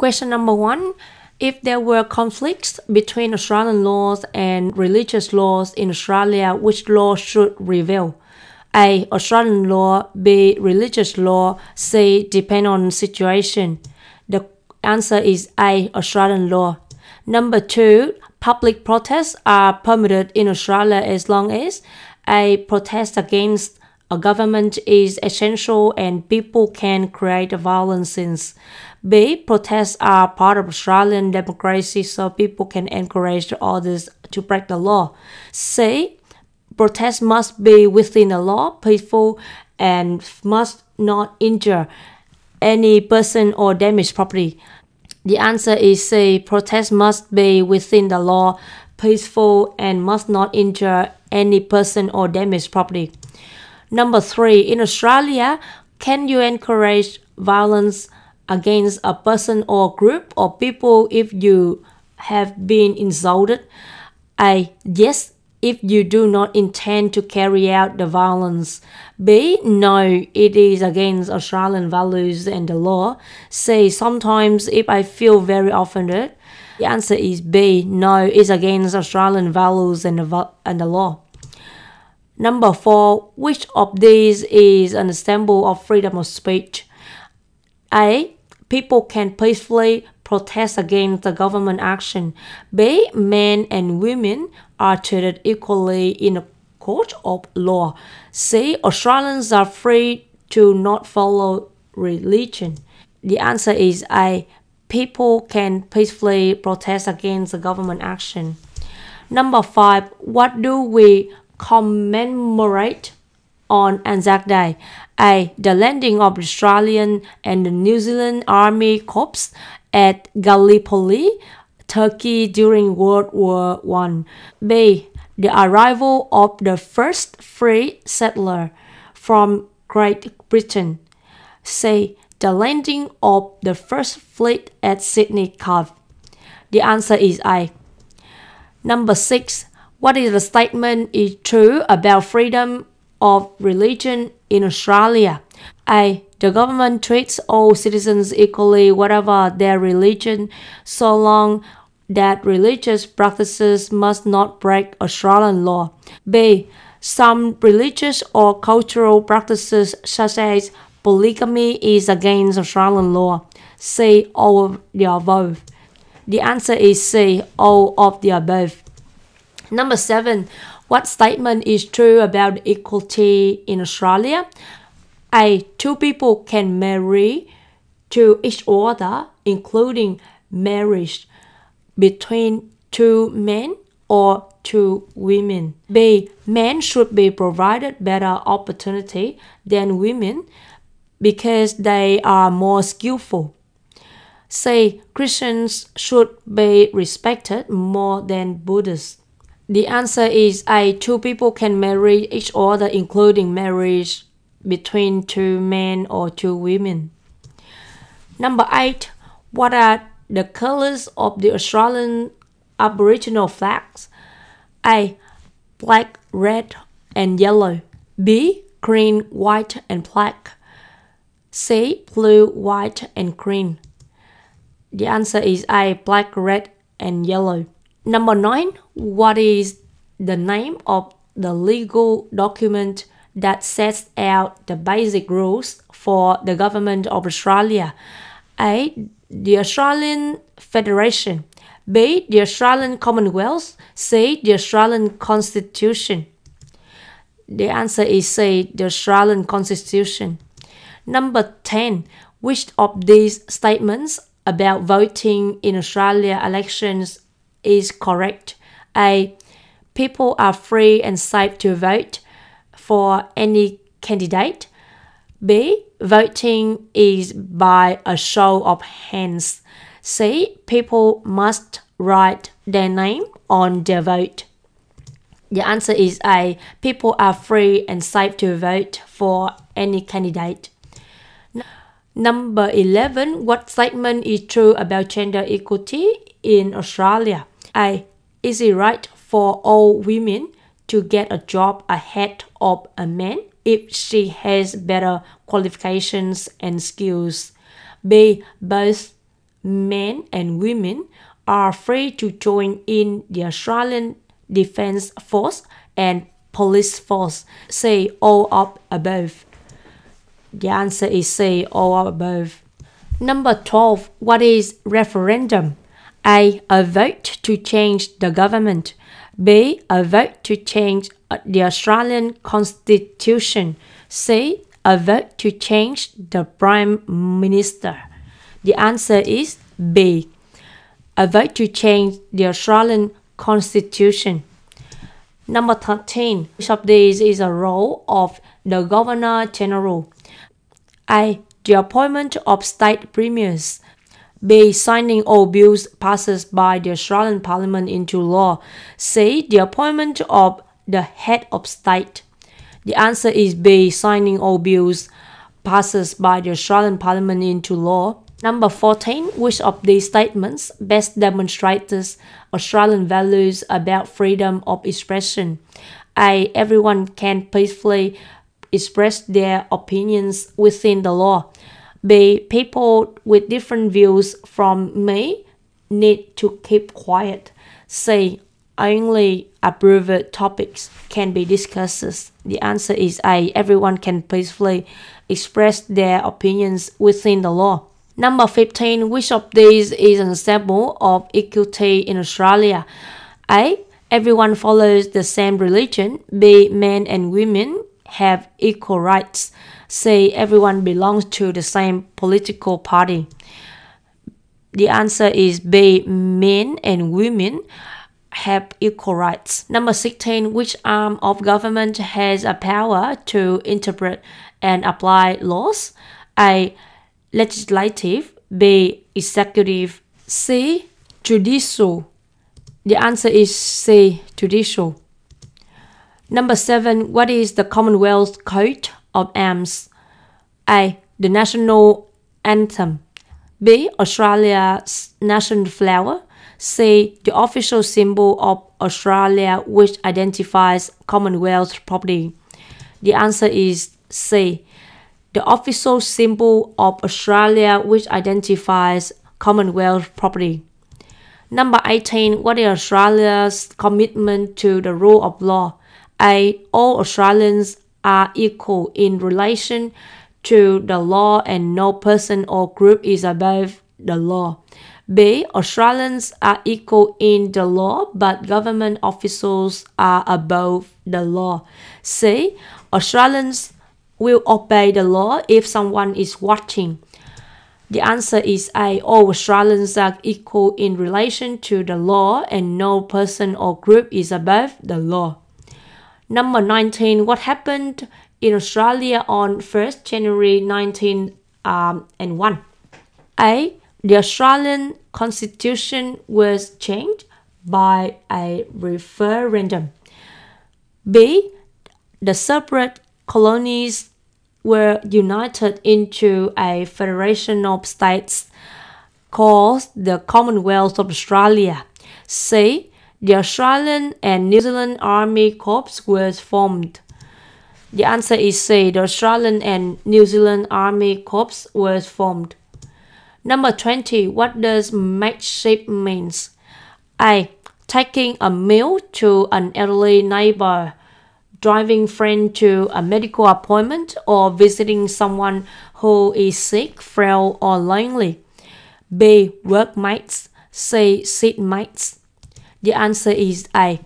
Question number 1. If there were conflicts between Australian laws and religious laws in Australia, which law should prevail? A. Australian law. B. Religious law. C. Depend on situation. The answer is A. Australian law. Number 2. Public protests are permitted in Australia as long as A. Protest against a government is essential and people can create violence. B. Protests are part of Australian democracy so people can encourage others to break the law. C. Protests must be within the law, peaceful, and must not injure any person or damage property. The answer is C. Protests must be within the law, peaceful, and must not injure any person or damage property. Number 3. In Australia, can you encourage violence against a person or group of people if you have been insulted? A. Yes, if you do not intend to carry out the violence. B. No, it is against Australian values and the law. C. Sometimes if I feel very offended. The answer is B. No, it's against Australian values and the law. Number 4. Which of these is an example of freedom of speech? A. People can peacefully protest against the government action. B. Men and women are treated equally in a court of law. C. Australians are free to not follow religion. The answer is A. People can peacefully protest against the government action. Number 5. What do we commemorate on Anzac Day? A. The landing of the Australian and the New Zealand Army Corps at Gallipoli, Turkey during World War I. B. The arrival of the first free settler from Great Britain. C. The landing of the first fleet at Sydney Cove. The answer is A. Number 6. What is the statement is true about freedom of religion in Australia? A. The government treats all citizens equally whatever their religion, so long that religious practices must not break Australian law. B. Some religious or cultural practices such as polygamy is against Australian law. C. All of the above. The answer is C. All of the above. Number 7. What statement is true about equality in Australia? A. Two people can marry to each other, including marriage between two men or two women. B. Men should be provided better opportunity than women because they are more skillful. C. Christians should be respected more than Buddhists. The answer is A. Two people can marry each other, including marriage between two men or two women. Number 8. What are the colors of the Australian Aboriginal flags? A. Black, red, and yellow. B. Green, white, and black. C. Blue, white, and green. The answer is A. Black, red, and yellow. Number 9. What is the name of the legal document that sets out the basic rules for the government of Australia? A. The Australian Federation. B. The Australian Commonwealth. C. The Australian Constitution. The answer is C. The Australian Constitution. Number 10. Which of these statements about voting in Australia elections is correct? A. People are free and safe to vote for any candidate. B. Voting is by a show of hands. C. People must write their name on their vote. The answer is A. People are free and safe to vote for any candidate. Number 11. What statement is true about gender equality in Australia? A. Is it right for all women to get a job ahead of a man if she has better qualifications and skills? B. Both men and women are free to join in the Australian Defence Force and Police Force. Say all of above. The answer is C, all of above. Number 12. What is referendum? A vote to change the government. B. A vote to change the Australian Constitution. C. A vote to change the Prime Minister. The answer is B. A vote to change the Australian Constitution. Number 13. Which of these is a role of the Governor General? A. The appointment of state premiers. B. Signing all bills passed by the Australian Parliament into law. C. The appointment of the head of state. The answer is B. Signing all bills passed by the Australian Parliament into law. Number 14. Which of these statements best demonstrates Australian values about freedom of expression? A. Everyone can peacefully express their opinions within the law. B. People with different views from me need to keep quiet. C. Only approved topics can be discussed. The answer is A. Everyone can peacefully express their opinions within the law. Number 15. Which of these is an example of equality in Australia? A. Everyone follows the same religion. B. Men and women have equal rights. C. Everyone belongs to the same political party. The answer is B. Men and women have equal rights. Number 16. Which arm of government has a power to interpret and apply laws? A. Legislative. B. Executive. C. Judicial. The answer is C. Judicial. Number 7. What is the Commonwealth coat of arms? A. The national anthem. B. Australia's national flower. C. The official symbol of Australia which identifies Commonwealth property. The answer is C. The official symbol of Australia which identifies Commonwealth property. Number 18. What is Australia's commitment to the rule of law? A. All Australians are equal in relation to the law and no person or group is above the law. B. Australians are equal in the law but government officials are above the law. C. Australians will obey the law if someone is watching. The answer is A. All Australians are equal in relation to the law and no person or group is above the law. Number 19. What happened in Australia on 1st January 1901? A. The Australian Constitution was changed by a referendum. B. The separate colonies were united into a federation of states called the Commonwealth of Australia. C. The Australian and New Zealand Army Corps was formed. The answer is C. The Australian and New Zealand Army Corps was formed. Number 20. What does mateship means? A. Taking a meal to an elderly neighbor, driving friend to a medical appointment, or visiting someone who is sick, frail, or lonely. B. Workmates. C. Seatmates. The answer is A.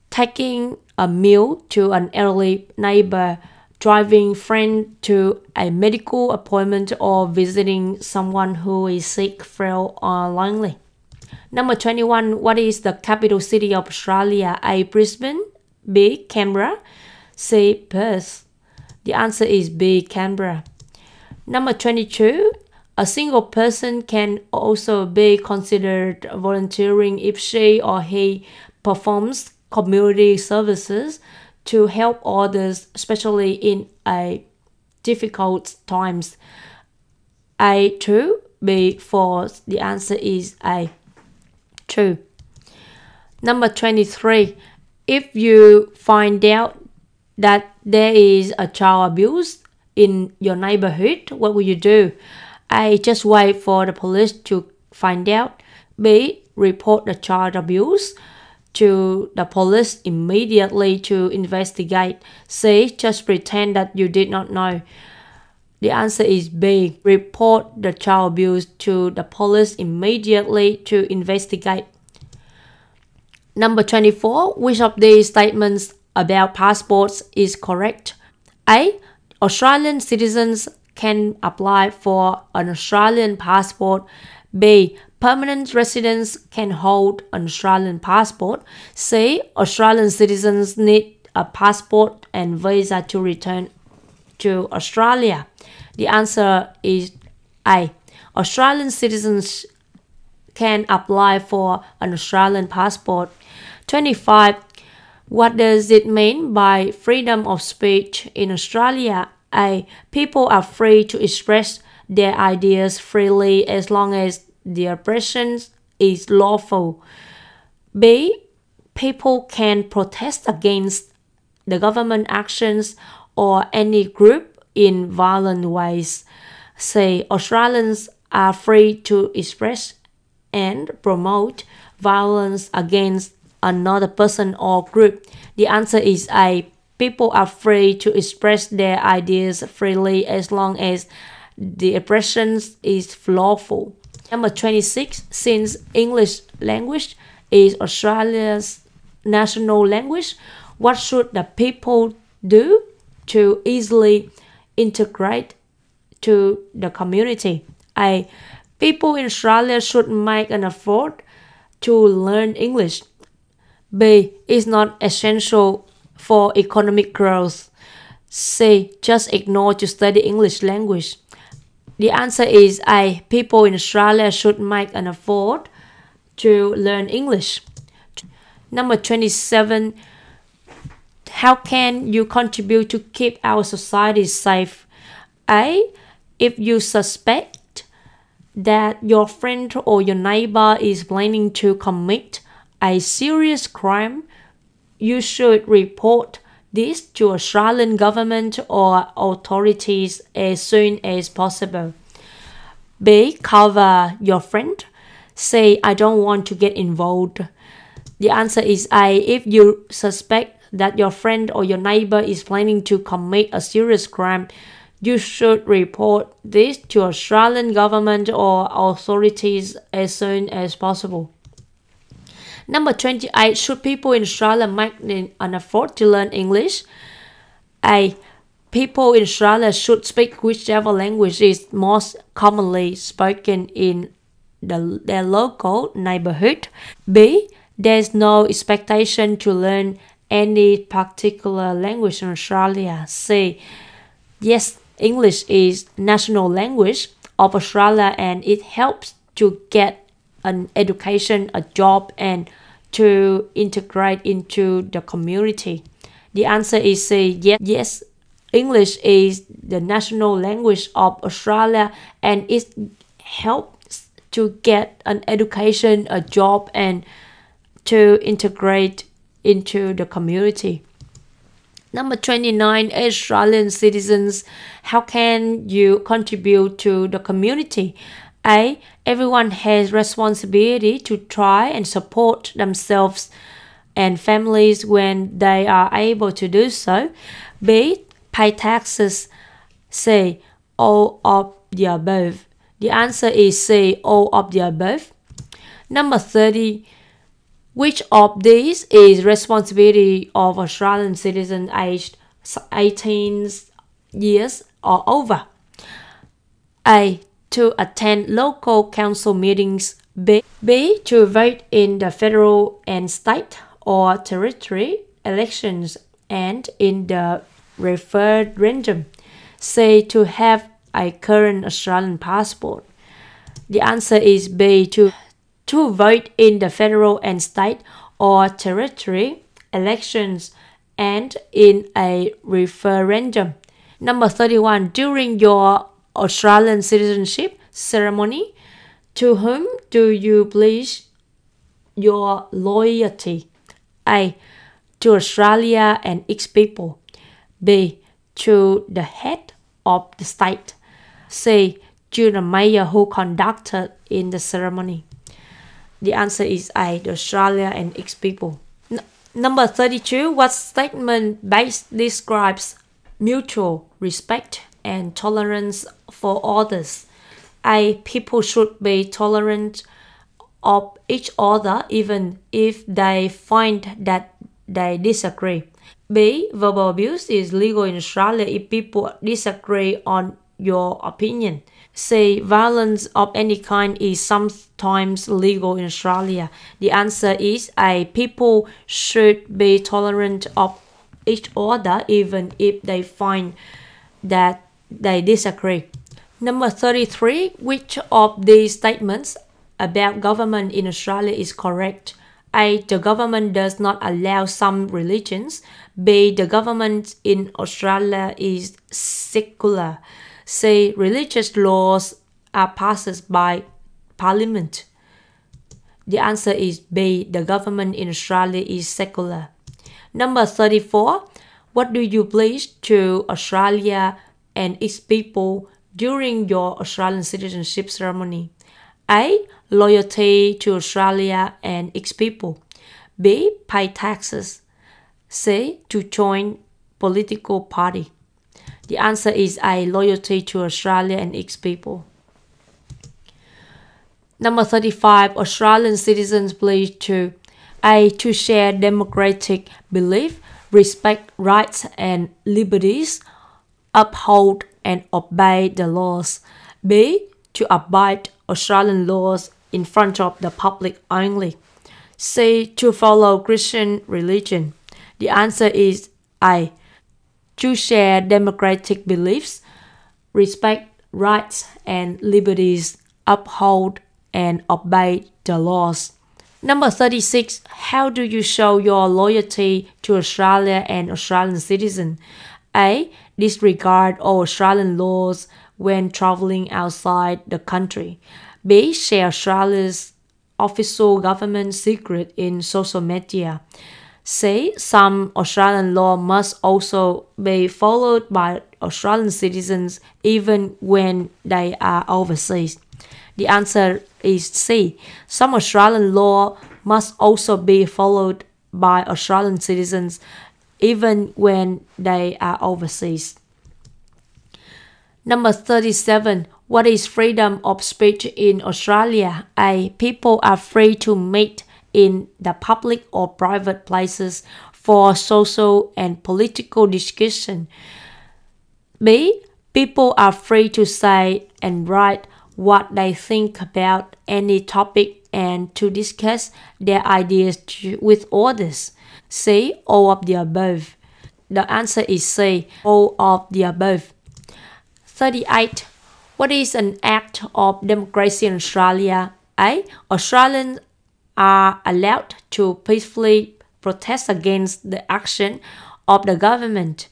Taking a meal to an elderly neighbor, driving friend to a medical appointment, or visiting someone who is sick, frail, or lonely. Number 21. What is the capital city of Australia? A. Brisbane. B. Canberra. C. Perth. The answer is B. Canberra. Number 22. A single person can also be considered volunteering if she or he performs community services to help others, especially in difficult times. A. True. B. False. The answer is A. True. Number 23. If you find out that there is a child abuse in your neighborhood, what will you do? A. Just wait for the police to find out. B. Report the child abuse to the police immediately to investigate. C. Just pretend that you did not know. The answer is B. Report the child abuse to the police immediately to investigate. Number 24. Which of these statements about passports is correct? A. Australian citizens can apply for an Australian passport. B. Permanent residents can hold an Australian passport. C. Australian citizens need a passport and visa to return to Australia. The answer is A. Australian citizens can apply for an Australian passport. 25. What does it mean by freedom of speech in Australia? A. People are free to express their ideas freely as long as the expression is lawful. B. People can protest against the government actions or any group in violent ways. C. Australians are free to express and promote violence against another person or group. The answer is A. People are free to express their ideas freely as long as the expression is lawful. Number 26. Since English language is Australia's national language, what should the people do to easily integrate to the community? A. People in Australia should make an effort to learn English. B. It's not essential for economic growth. C. Just ignore to study English language. The answer is A. People in Australia should make an effort to learn English. Number 27. How can you contribute to keep our society safe? A. If you suspect that your friend or your neighbor is planning to commit a serious crime, you should report this to Australian government or authorities as soon as possible. B. Cover your friend. Say, I don't want to get involved. The answer is A. If you suspect that your friend or your neighbor is planning to commit a serious crime, you should report this to Australian government or authorities as soon as possible. Number 28. Should people in Australia make an effort to learn English? A. People in Australia should speak whichever language is most commonly spoken in their local neighborhood. B. There's no expectation to learn any particular language in Australia. C. Yes, English is national language of Australia and it helps to get an education, a job, and to integrate into the community. The answer is C. Yes, English is the national language of Australia and it helps to get an education, a job, and to integrate into the community. Number 29. Australian citizens, how can you contribute to the community? A. Everyone has responsibility to try and support themselves and families when they are able to do so. B. Pay taxes. C. All of the above. The answer is C. All of the above. Number 30. Which of these is responsibility of Australian citizens aged 18 years or over? A. To attend local council meetings. B. To vote in the federal and state or territory elections and in the referendum. C. To have a current Australian passport. The answer is B. To vote in the federal and state or territory elections and in a referendum. Number 31. During your Australian citizenship ceremony, to whom do you pledge your loyalty? A. To Australia and its people. B. To the head of the state. C. to the mayor who conducted in the ceremony? The answer is A, the Australia and its people. Number 32, what statement base describes mutual respect and tolerance for others? A, people should be tolerant of each other even if they find that they disagree. B, verbal abuse is legal in Australia if people disagree on your opinion. C, violence of any kind is sometimes legal in Australia. The answer is A, people should be tolerant of each other even if they find that they disagree. Number 33, which of these statements about government in Australia is correct? A, the government does not allow some religions. B, the government in Australia is secular. C, religious laws are passed by Parliament. The answer is B, the government in Australia is secular. Number 34, what do you pledge to Australia and its people during your Australian citizenship ceremony? A, loyalty to Australia and its people. B, pay taxes. C, to join political party. The answer is A, loyalty to Australia and its people. Number 35, Australian citizens pledge to A, to share democratic belief, respect rights and liberties, uphold and obey the laws. B, to abide Australian laws in front of the public only. C, to follow Christian religion. The answer is A, to share democratic beliefs, respect rights and liberties, uphold and obey the laws. Number 36, how do you show your loyalty to Australia and Australian citizens? A, disregard all Australian laws when traveling outside the country. B, share Australia's official government secret in social media. C, some Australian law must also be followed by Australian citizens even when they are overseas. The answer is C, some Australian law must also be followed by Australian citizens even when they are overseas. Number 37, what is freedom of speech in Australia? A, people are free to meet in the public or private places for social and political discussion. B, people are free to say and write what they think about any topic and to discuss their ideas with others. C, all of the above. The answer is C, all of the above. 38. What is an act of democracy in Australia? A, Australians are allowed to peacefully protest against the action of the government.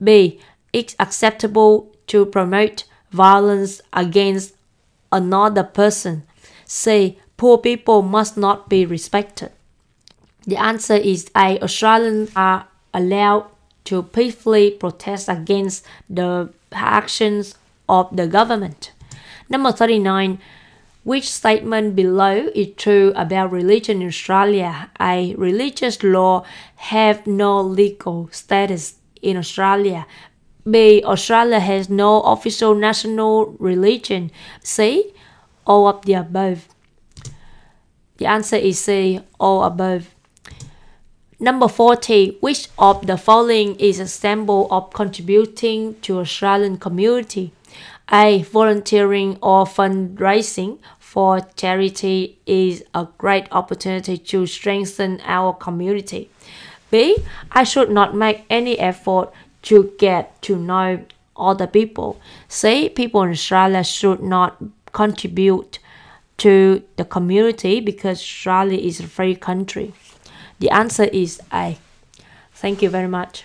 B, it's acceptable to promote violence against another person. C, poor people must not be respected. The answer is A, Australians are allowed to peacefully protest against the actions of the government. Number 39. Which statement below is true about religion in Australia? A, religious law have no legal status in Australia. B, Australia has no official national religion. C, all of the above. The answer is C, all above. Number 40. Which of the following is a symbol of contributing to Australian community? A, volunteering or fundraising for charity is a great opportunity to strengthen our community. B, I should not make any effort to get to know other people. C, people in Australia should not contribute to the community because Australia is a free country. The answer is A. Thank you very much.